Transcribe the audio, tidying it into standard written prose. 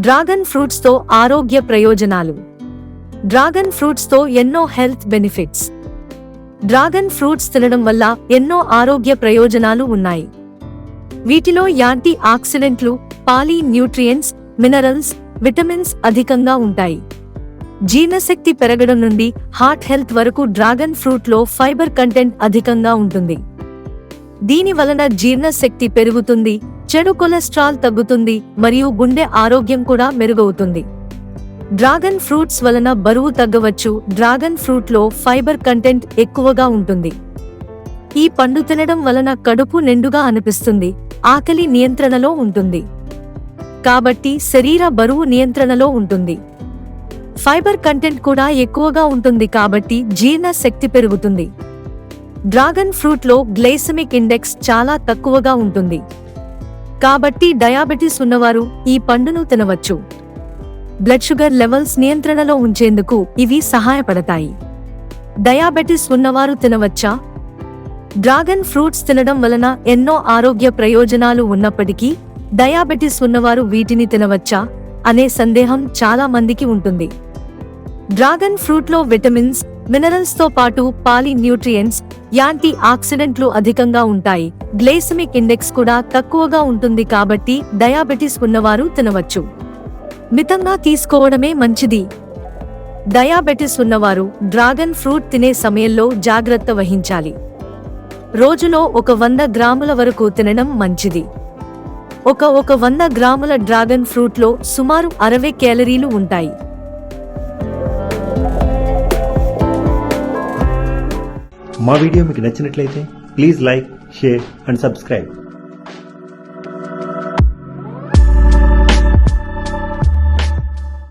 Dragon ఫ్రూట్స్తో ఆరోగ్య ప్రయోజనాలు. Dragon ఫ్రూట్స్తో ఎన్నో హెల్త్ బెనిఫిట్స్. డ్రాగన్ ఫ్రూట్స్ తినడం వల్ల ఎన్నో ఆరోగ్య ప్రయోజనాలు ఉన్నాయి. వీటిలో యాంటీ ఆక్సిడెంట్లు, పాలీ న్యూట్రియంట్స్, మినరల్స్, విటమిన్స్ అధికంగా ఉంటాయి. జీర్ణశక్తి పెరగడం నుండి హార్ట్ హెల్త్ వరకు డ్రాగన్ ఫ్రూట్లో ఫైబర్ కంటెంట్ అధికంగా ఉంటుంది. దీని వలన జీర్ణశక్తి పెరుగుతుంది, చెడు కొలెస్ట్రాల్ తగ్గుతుంది మరియు గుండె ఆరోగ్యం కూడా మెరుగవుతుంది. డ్రాగన్ ఫ్రూట్స్ వలన బరువు తగ్గవచ్చు. డ్రాగన్ ఫ్రూట్లో ఫైబర్ కంటెంట్ ఎక్కువగా ఉంటుంది. ఈ పండు తినడం వలన కడుపు నిండుగా అనిపిస్తుంది, ఆకలి నియంత్రణలో ఉంటుంది. కాబట్టి శరీర బరువు నియంత్రణలో ఉంటుంది. ఫైబర్ కంటెంట్ కూడా ఎక్కువగా ఉంటుంది కాబట్టి జీర్ణ శక్తి పెరుగుతుంది. డ్రాగన్ ఫ్రూట్లో గ్లైసెమిక్ ఇండెక్స్ చాలా తక్కువగా ఉంటుంది. కాబట్టి డయాబెటిస్ ఉన్నవారు ఈ పండును తినవచ్చు. బ్లడ్ షుగర్ లెవెల్స్ నియంత్రణలో ఉంచేందుకు ఇవి సహాయపడతాయి. డయాబెటిస్ ఉన్నవారు తినవచ్చా? డ్రాగన్ ఫ్రూట్స్ తినడం వలన ఎన్నో ఆరోగ్య ప్రయోజనాలు ఉన్నప్పటికీ డయాబెటిస్ ఉన్నవారు వీటిని తినవచ్చా అనే సందేహం చాలా మందికి ఉంటుంది. డ్రాగన్ ఫ్రూట్లో విటమిన్స్, మినరల్స్తో పాటు పాలీ న్యూట్రియంట్స్, యాంటీ ఆక్సిడెంట్లు అధికంగా ఉంటాయి. గ్లైసెమిక్ ఇండెక్స్ కూడా తక్కువగా ఉంటుంది కాబట్టి డయాబెటిస్ ఉన్నవారు తినవచ్చు. మితంగా తీసుకోవడమే మంచిది. డయాబెటిస్ ఉన్నవారు డ్రాగన్ ఫ్రూట్ తినే సమయంలో జాగ్రత్త వహించాలి. రోజులో 100 గ్రాముల వరకు తినడం మంచిది. ఒక 100 గ్రాముల డ్రాగన్ ఫ్రూట్లో సుమారు 60 క్యాలరీలు ఉంటాయి. మా వీడియో మీకు నచ్చినట్లయితే please like, share and subscribe.